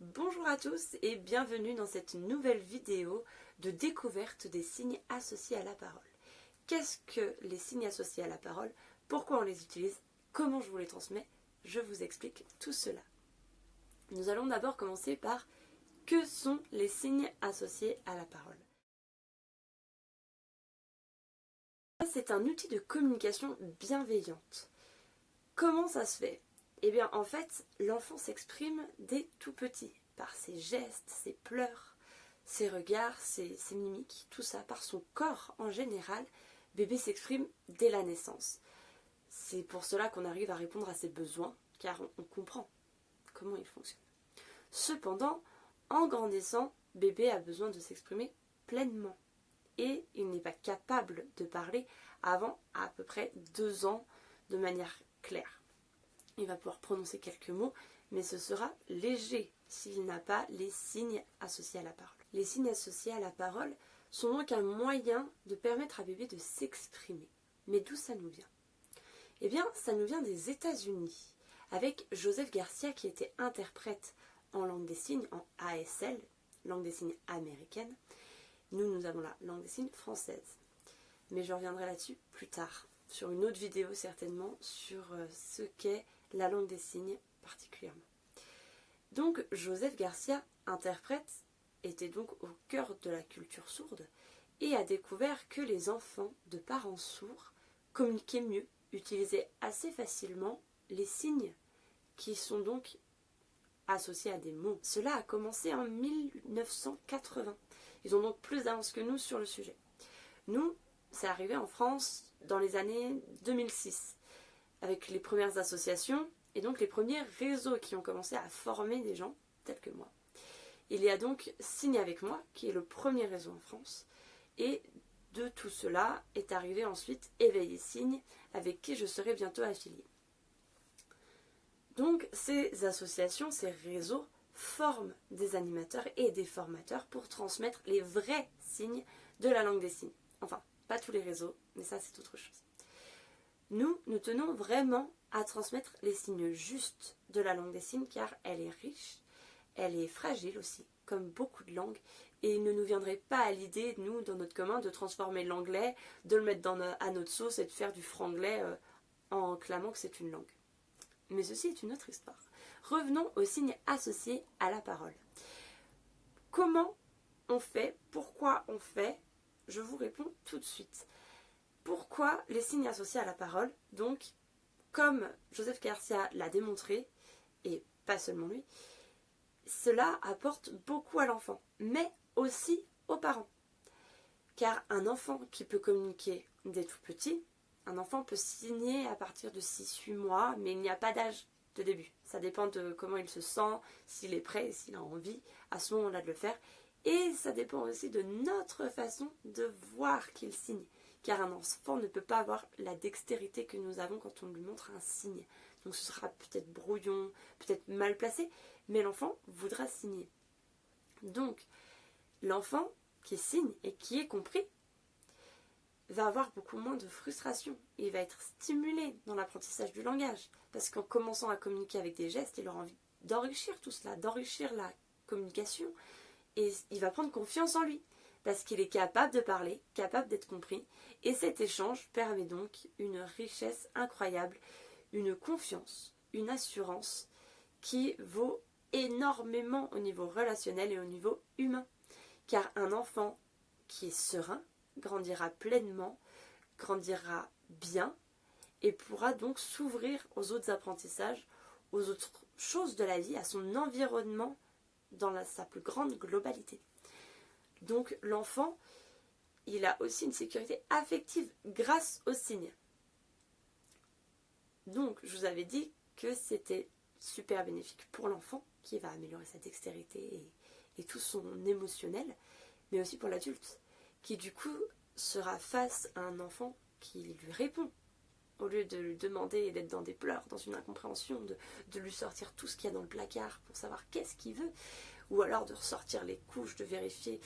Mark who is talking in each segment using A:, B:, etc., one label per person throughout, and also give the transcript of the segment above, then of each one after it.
A: Bonjour à tous et bienvenue dans cette nouvelle vidéo de découverte des signes associés à la parole. Qu'est-ce que les signes associés à la parole? Pourquoi on les utilise? Comment je vous les transmets? Je vous explique tout cela. Nous allons d'abord commencer par que sont les signes associés à la parole? C'est un outil de communication bienveillante. Comment ça se fait? Eh bien en fait, l'enfant s'exprime dès tout petit, par ses gestes, ses pleurs, ses regards, ses mimiques, tout ça, par son corps en général. Bébé s'exprime dès la naissance. C'est pour cela qu'on arrive à répondre à ses besoins, car on comprend comment il fonctionne. Cependant, en grandissant, bébé a besoin de s'exprimer pleinement. Et il n'est pas capable de parler avant à peu près 2 ans de manière claire. Il va pouvoir prononcer quelques mots, mais ce sera léger s'il n'a pas les signes associés à la parole. Les signes associés à la parole sont donc un moyen de permettre à bébé de s'exprimer. Mais d'où ça nous vient? Eh bien, ça nous vient des États-Unis, avec Joseph Garcia qui était interprète en langue des signes, en ASL, langue des signes américaine. Nous avons la langue des signes française. Mais je reviendrai là-dessus plus tard, sur une autre vidéo certainement, sur ce qu'est la langue des signes particulièrement. Donc Joseph Garcia, interprète, était donc au cœur de la culture sourde et a découvert que les enfants de parents sourds communiquaient mieux, utilisaient assez facilement les signes qui sont donc associés à des mots. Cela a commencé en 1980. Ils ont donc plus d'avance que nous sur le sujet. Nous, c'est arrivé en France dans les années 2006, avec les premières associations et donc les premiers réseaux qui ont commencé à former des gens tels que moi. Il y a donc Signes avec moi, qui est le premier réseau en France, et de tout cela est arrivé ensuite Éveil et Signes, avec qui je serai bientôt affiliée. Donc ces associations, ces réseaux forment des animateurs et des formateurs pour transmettre les vrais signes de la langue des signes. Enfin, pas tous les réseaux, mais ça c'est autre chose. Nous tenons vraiment à transmettre les signes justes de la langue des signes car elle est riche, elle est fragile aussi, comme beaucoup de langues, et il ne nous viendrait pas à l'idée, nous, dans notre commun, de transformer l'anglais, de le mettre à notre sauce et de faire du franglais en clamant que c'est une langue. Mais ceci est une autre histoire. Revenons aux signes associés à la parole. Comment on fait? Pourquoi on fait? Je vous réponds tout de suite. Pourquoi les signes associés à la parole? Donc, comme Joseph Garcia l'a démontré, et pas seulement lui, cela apporte beaucoup à l'enfant, mais aussi aux parents. Car un enfant qui peut communiquer dès tout petit, un enfant peut signer à partir de 6-8 mois, mais il n'y a pas d'âge de début. Ça dépend de comment il se sent, s'il est prêt, s'il a envie à ce moment-là de le faire. Et ça dépend aussi de notre façon de voir qu'il signe. Car un enfant ne peut pas avoir la dextérité que nous avons quand on lui montre un signe. Donc ce sera peut-être brouillon, peut-être mal placé, mais l'enfant voudra signer. Donc l'enfant qui signe et qui est compris va avoir beaucoup moins de frustration. Il va être stimulé dans l'apprentissage du langage. Parce qu'en commençant à communiquer avec des gestes, il aura envie d'enrichir tout cela, d'enrichir la communication. Et il va prendre confiance en lui. Parce qu'il est capable de parler, capable d'être compris. Et cet échange permet donc une richesse incroyable, une confiance, une assurance qui vaut énormément au niveau relationnel et au niveau humain. Car un enfant qui est serein grandira pleinement, grandira bien et pourra donc s'ouvrir aux autres apprentissages, aux autres choses de la vie, à son environnement dans sa plus grande globalité. Donc l'enfant, il a aussi une sécurité affective grâce aux signes. Donc je vous avais dit que c'était super bénéfique pour l'enfant qui va améliorer sa dextérité et tout son émotionnel, mais aussi pour l'adulte qui du coup sera face à un enfant qui lui répond. Au lieu de lui demander et d'être dans des pleurs, dans une incompréhension, de lui sortir tout ce qu'il y a dans le placard pour savoir qu'est-ce qu'il veut, ou alors de ressortir les couches, de vérifier.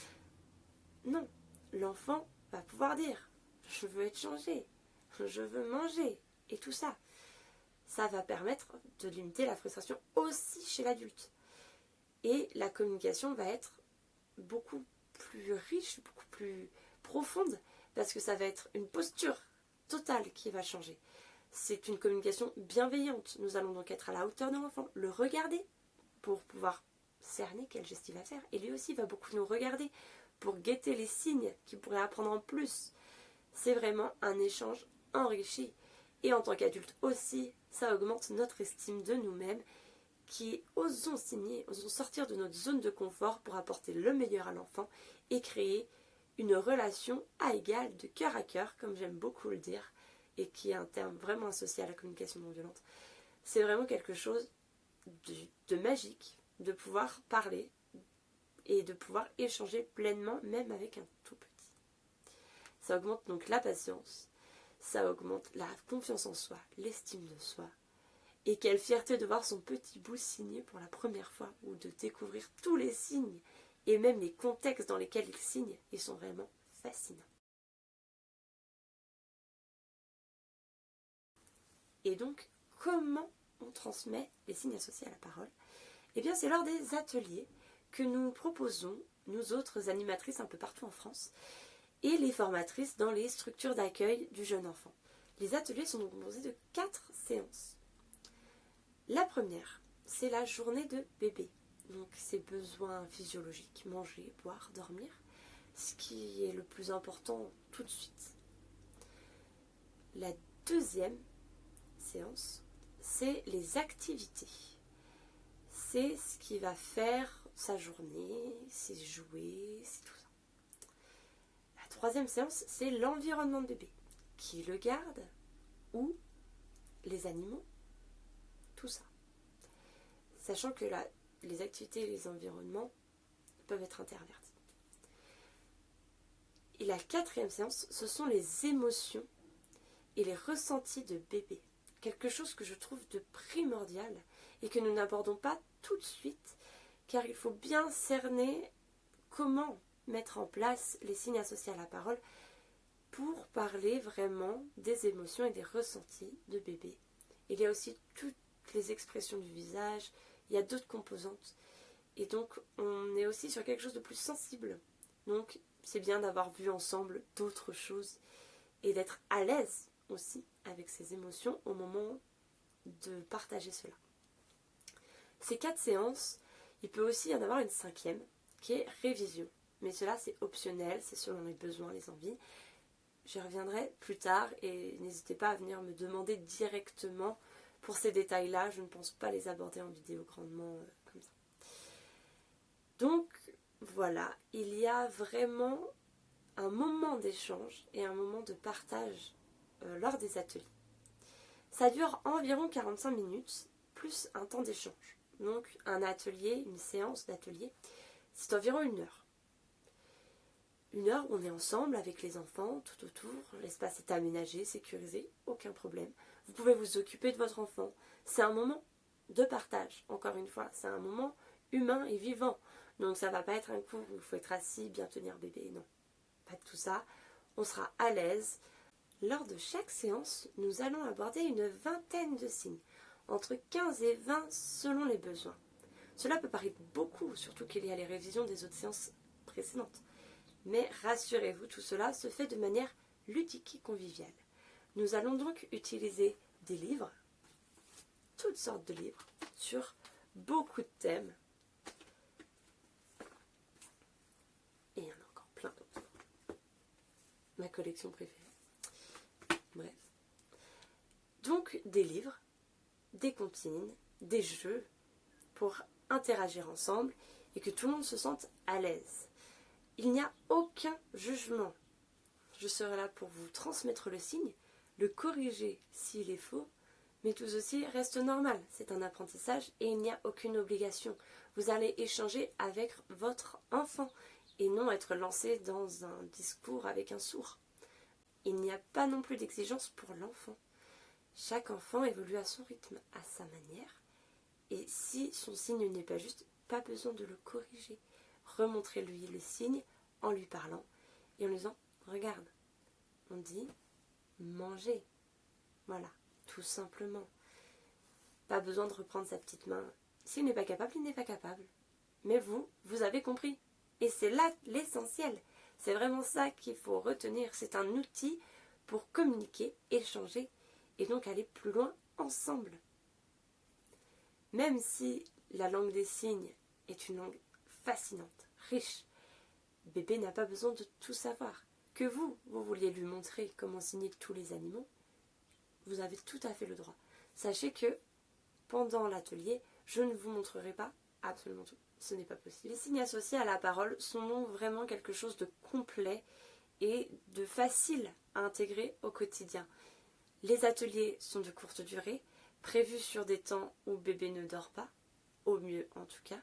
A: Non, l'enfant va pouvoir dire « je veux être changé, je veux manger » et tout ça. Ça va permettre de limiter la frustration aussi chez l'adulte. Et la communication va être beaucoup plus riche, beaucoup plus profonde, parce que ça va être une posture totale qui va changer. C'est une communication bienveillante. Nous allons donc être à la hauteur de l'enfant, le regarder pour pouvoir cerner quel geste il va faire. Et lui aussi va beaucoup nous regarder pour guetter les signes qu'il pourrait apprendre en plus. C'est vraiment un échange enrichi. Et en tant qu'adulte aussi, ça augmente notre estime de nous-mêmes qui osons signer, osons sortir de notre zone de confort pour apporter le meilleur à l'enfant et créer une relation à égal, de cœur à cœur, comme j'aime beaucoup le dire, et qui est un terme vraiment associé à la communication non violente. C'est vraiment quelque chose de magique, de pouvoir parler et de pouvoir échanger pleinement, même avec un tout petit. Ça augmente donc la patience, ça augmente la confiance en soi, l'estime de soi. Et quelle fierté de voir son petit bout signer pour la première fois, ou de découvrir tous les signes, et même les contextes dans lesquels il signe, ils sont vraiment fascinants. Et donc, comment on transmet les signes associés à la parole? Eh bien, c'est lors des ateliers que nous proposons, nous autres animatrices un peu partout en France, et les formatrices dans les structures d'accueil du jeune enfant. Les ateliers sont donc composés de 4 séances. La première, c'est la journée de bébé. Donc ses besoins physiologiques, manger, boire, dormir, ce qui est le plus important tout de suite. La deuxième séance, c'est les activités. C'est ce qui va faire sa journée, ses jouets, c'est tout ça. La troisième séance, c'est l'environnement de bébé. Qui le garde? Ou les animaux? Tout ça. Sachant que les activités et les environnements peuvent être intervertis. Et la quatrième séance, ce sont les émotions et les ressentis de bébé. Quelque chose que je trouve de primordial et que nous n'abordons pas tout de suite, car il faut bien cerner comment mettre en place les signes associés à la parole pour parler vraiment des émotions et des ressentis de bébé. Il y a aussi toutes les expressions du visage, il y a d'autres composantes. Et donc, on est aussi sur quelque chose de plus sensible. Donc, c'est bien d'avoir vu ensemble d'autres choses et d'être à l'aise aussi avec ces émotions au moment de partager cela. Ces 4 séances, il peut aussi y en avoir une 5e qui est révision. Mais cela, c'est optionnel, c'est selon les besoins, les envies. J'y reviendrai plus tard et n'hésitez pas à venir me demander directement pour ces détails-là. Je ne pense pas les aborder en vidéo grandement comme ça. Donc, voilà, il y a vraiment un moment d'échange et un moment de partage lors des ateliers. Ça dure environ 45 minutes, plus un temps d'échange. Donc, un atelier, une séance d'atelier, c'est environ 1 heure. 1 heure où on est ensemble avec les enfants tout autour, l'espace est aménagé, sécurisé, aucun problème. Vous pouvez vous occuper de votre enfant. C'est un moment de partage, encore une fois, c'est un moment humain et vivant. Donc ça ne va pas être un cours où il faut être assis, bien tenir bébé, non. Pas de tout ça. On sera à l'aise. Lors de chaque séance, nous allons aborder une vingtaine de signes, entre 15 et 20 selon les besoins. Cela peut paraître beaucoup, surtout qu'il y a les révisions des autres séances précédentes. Mais rassurez-vous, tout cela se fait de manière ludique et conviviale. Nous allons donc utiliser des livres, toutes sortes de livres, sur beaucoup de thèmes. Et il y en a encore plein d'autres. Ma collection préférée. Bref. Donc des livres, des comptines, des jeux pour interagir ensemble et que tout le monde se sente à l'aise. Il n'y a aucun jugement. Je serai là pour vous transmettre le signe, le corriger s'il est faux, mais tout ceci reste normal. C'est un apprentissage et il n'y a aucune obligation. Vous allez échanger avec votre enfant et non être lancé dans un discours avec un sourd. Il n'y a pas non plus d'exigence pour l'enfant. Chaque enfant évolue à son rythme, à sa manière. Et si son signe n'est pas juste, pas besoin de le corriger. Remontrez-lui le signe en lui parlant et en lui disant « Regarde, on dit manger ». Voilà, tout simplement. Pas besoin de reprendre sa petite main. S'il n'est pas capable, il n'est pas capable. Mais vous avez compris. Et c'est là l'essentiel. C'est vraiment ça qu'il faut retenir. C'est un outil pour communiquer, échanger et donc aller plus loin ensemble. Même si la langue des signes est une langue fascinante, riche, bébé n'a pas besoin de tout savoir. Que vous vouliez lui montrer comment signer tous les animaux, vous avez tout à fait le droit. Sachez que pendant l'atelier, je ne vous montrerai pas absolument tout. Ce n'est pas possible. Les signes associés à la parole sont donc vraiment quelque chose de complet et de facile à intégrer au quotidien. Les ateliers sont de courte durée, prévus sur des temps où bébé ne dort pas, au mieux en tout cas,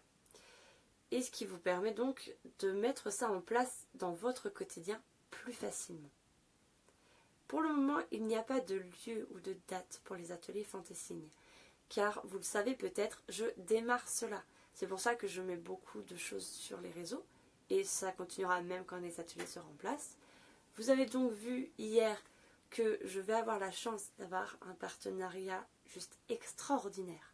A: et ce qui vous permet donc de mettre ça en place dans votre quotidien plus facilement. Pour le moment, il n'y a pas de lieu ou de date pour les ateliers Fantaisigne, car vous le savez peut-être, je démarre cela. C'est pour ça que je mets beaucoup de choses sur les réseaux, et ça continuera même quand les ateliers seront en place. Vous avez donc vu hier que je vais avoir la chance d'avoir un partenariat juste extraordinaire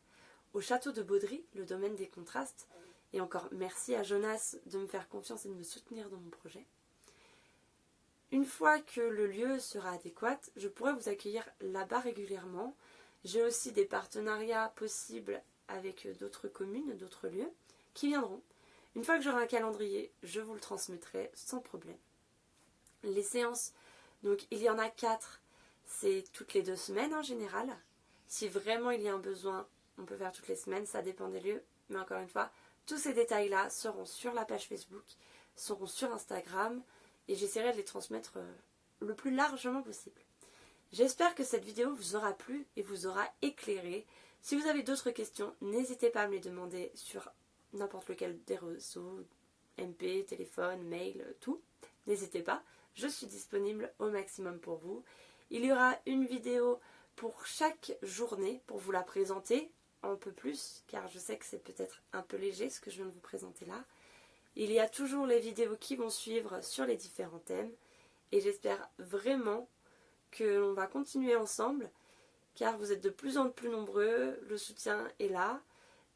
A: au château de Baudry, le domaine des contrastes, et encore merci à Jonas de me faire confiance et de me soutenir dans mon projet. Une fois que le lieu sera adéquat, je pourrai vous accueillir là-bas régulièrement. J'ai aussi des partenariats possibles avec d'autres communes, d'autres lieux, qui viendront. Une fois que j'aurai un calendrier, je vous le transmettrai sans problème. Les séances, donc il y en a 4, c'est toutes les 2 semaines en général. Si vraiment il y a un besoin, on peut faire toutes les semaines, ça dépend des lieux. Mais encore une fois, tous ces détails-là seront sur la page Facebook, seront sur Instagram, et j'essaierai de les transmettre le plus largement possible. J'espère que cette vidéo vous aura plu et vous aura éclairé. Si vous avez d'autres questions, n'hésitez pas à me les demander sur n'importe lequel des réseaux, MP, téléphone, mail, tout. N'hésitez pas, je suis disponible au maximum pour vous. Il y aura une vidéo pour chaque journée pour vous la présenter un peu plus, car je sais que c'est peut-être un peu léger ce que je viens de vous présenter là. Il y a toujours les vidéos qui vont suivre sur les différents thèmes, et j'espère vraiment que l'on va continuer ensemble, car vous êtes de plus en plus nombreux, le soutien est là,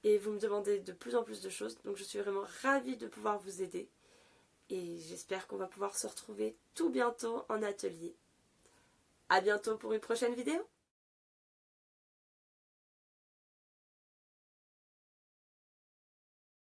A: et vous me demandez de plus en plus de choses, donc je suis vraiment ravie de pouvoir vous aider, et j'espère qu'on va pouvoir se retrouver tout bientôt en atelier. À bientôt pour une prochaine vidéo.